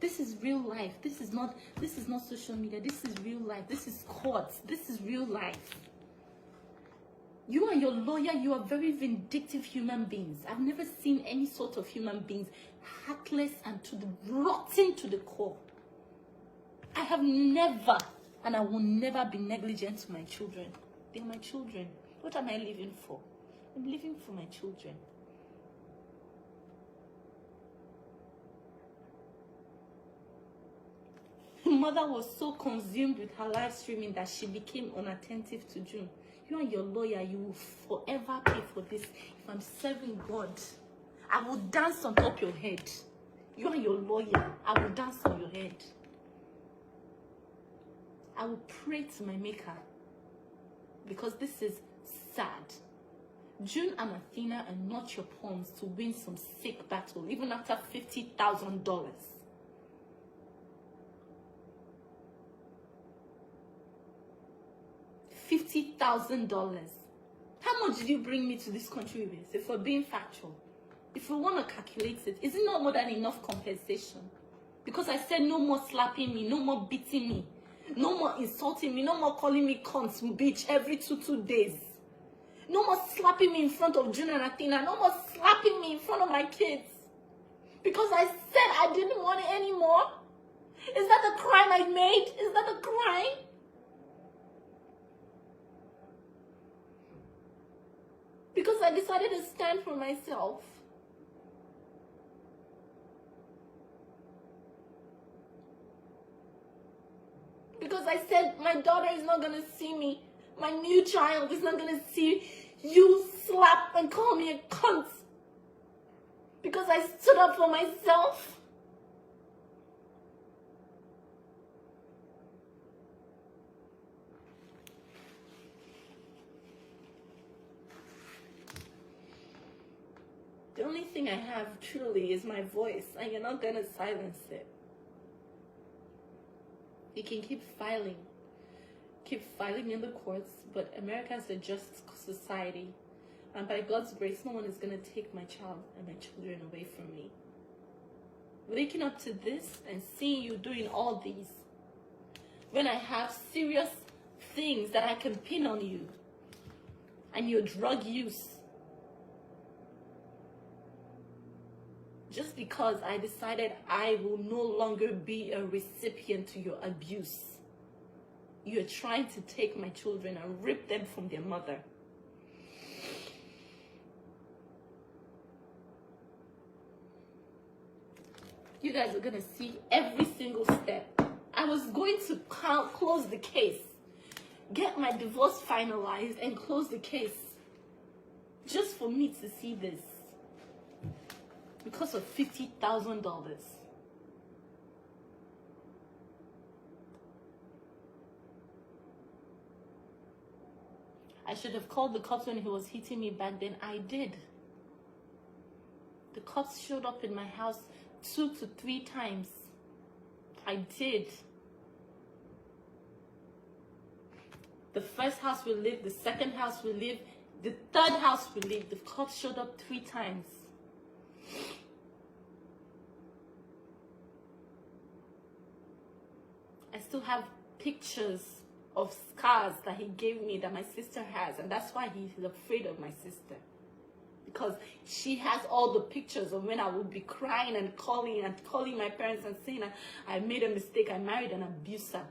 This is real life. This is not social media. This is real life. This is courts. This is real life. You and your lawyer, you are very vindictive human beings. I've never seen any sort of human beings heartless and rotten to the core. I have never, and I will never be negligent to my children. They're my children. What am I living for? I'm living for my children. Mother was so consumed with her live streaming that she became unattentive to June. You and your lawyer, you will forever pay for this. If I'm serving God, I will dance on top of your head. You and your lawyer, I will dance on your head. I will pray to my maker. Because this is sad. June and Athena are not your pawns to win some sick battle, even after $50,000. $50,000. How much did you bring me to this country with? If we're being factual, if we want to calculate it, is it not more than enough compensation? Because I said no more slapping me, no more beating me, no more insulting me, no more calling me cunts, bitch every two days. No more slapping me in front of June and Athena. No more slapping me in front of my kids. Because I said I didn't want it anymore. Is that the crime I made? Is that a crime? Because I decided to stand for myself. Because I said my daughter is not going to see me. My new child is not going to see you slap and call me a cunt. Because I stood up for myself. The only thing I have truly is my voice, and you're not going to silence it. You can keep filing in the courts, but America is a just society. And by God's grace, no one is going to take my child and my children away from me. Waking up to this and seeing you doing all these, when I have serious things that I can pin on you, and your drug use, just because I decided I will no longer be a recipient to your abuse. You're trying to take my children and rip them from their mother. You guys are going to see every single step. I was going to close the case, get my divorce finalized and close the case just for me to see this. Because of $50,000. I should have called the cops when he was hitting me back then. I did. The cops showed up in my house 2 to 3 times. I did. The first house we lived, the second house we lived, the third house we lived, the cops showed up 3 times. I still have pictures of scars that he gave me that my sister has, and that's why he's afraid of my sister, because she has all the pictures of when I would be crying and calling my parents and saying I made a mistake, I married an abuser.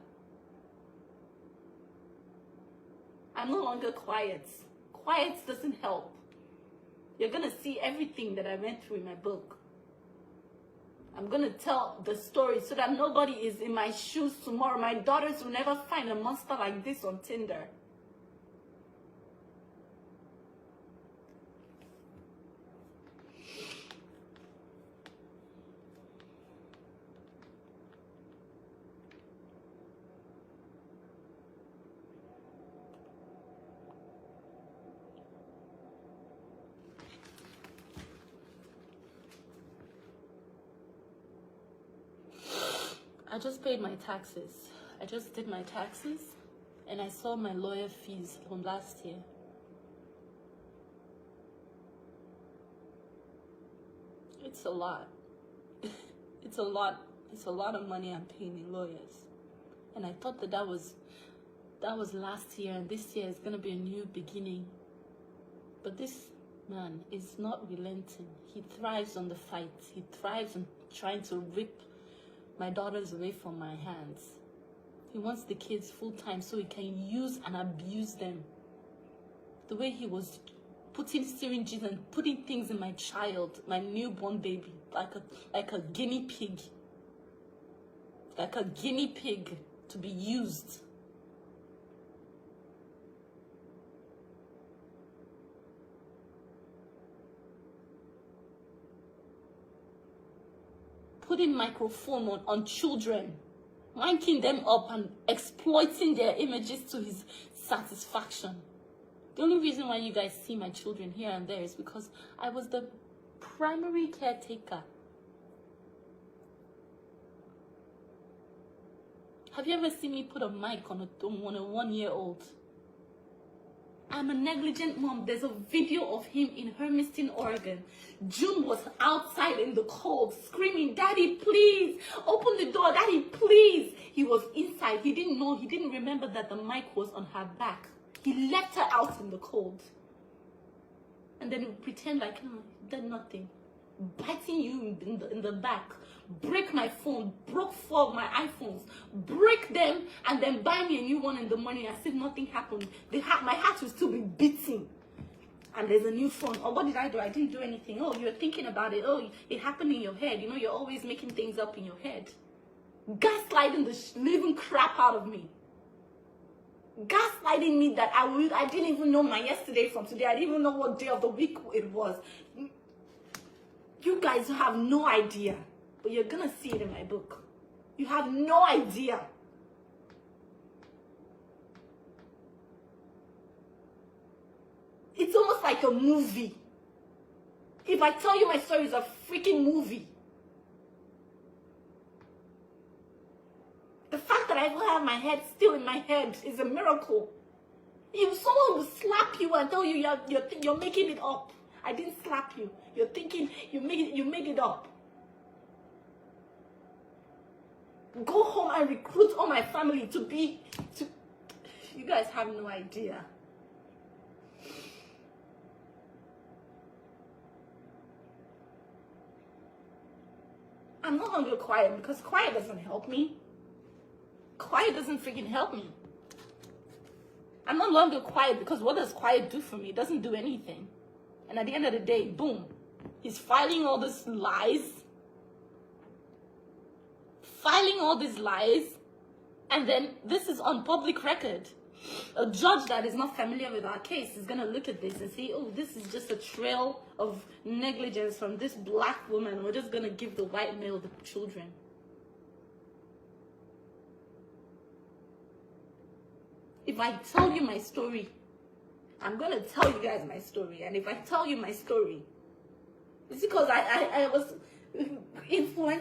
I'm no longer quiet. Quiet doesn't help. You're gonna see everything that I went through in my book. I'm going to tell the story so that nobody is in my shoes tomorrow. My daughters will never find a monster like this on Tinder. I just paid my taxes. I just did my taxes and I saw my lawyer fees from last year. It's a lot. It's a lot. It's a lot of money I'm paying in lawyers. And I thought that was last year, and this year is going to be a new beginning. But this man is not relenting. He thrives on the fight. He thrives on trying to rip my daughters away from my hands. He wants the kids full time so he can use and abuse them. The way he was putting syringes and putting things in my child, my newborn baby, like a guinea pig. Like a guinea pig to be used. Putting microphone on children, wanking them up and exploiting their images to his satisfaction. The only reason why you guys see my children here and there is because I was the primary caretaker. Have you ever seen me put a mic on a 1-year-old? I'm a negligent mom. There's a video of him in Hermiston, Oregon. June was outside in the cold screaming, "Daddy, please, open the door. Daddy, please." He was inside. He didn't know. He didn't remember that the mic was on her back. He left her out in the cold. And then he would pretend like, no, he did nothing. Biting you in the back. Break my phone. Broke 4 of my iPhones. Break them and then buy me a new one in the morning as if nothing happened. My heart will still be beating. And there's a new phone. Oh, what did I do? I didn't do anything. Oh, you're thinking about it. Oh, it happened in your head. You know, you're always making things up in your head. Gaslighting the living crap out of me. Gaslighting me that I didn't even know my yesterday from today. I didn't even know what day of the week it was. You guys have no idea. But you're going to see it in my book. You have no idea. It's almost like a movie. If I tell you my story, it's a freaking movie. The fact that I even have my head still in my head is a miracle. If someone will slap you and tell you you're making it up. I didn't slap you. You're thinking you made it up. Go home and recruit all my family to you guys have no idea. I'm no longer quiet because quiet doesn't help me. Quiet doesn't freaking help me. I'm no longer quiet because what does quiet do for me? It doesn't do anything. And at the end of the day, boom, he's filing all these lies. And then this is on public record. A judge that is not familiar with our case is going to look at this and say, oh, this is just a trail of negligence from this black woman. We're just going to give the white male the children. If I tell you my story, I'm going to tell you guys my story. And if I tell you my story, it's because I was influenced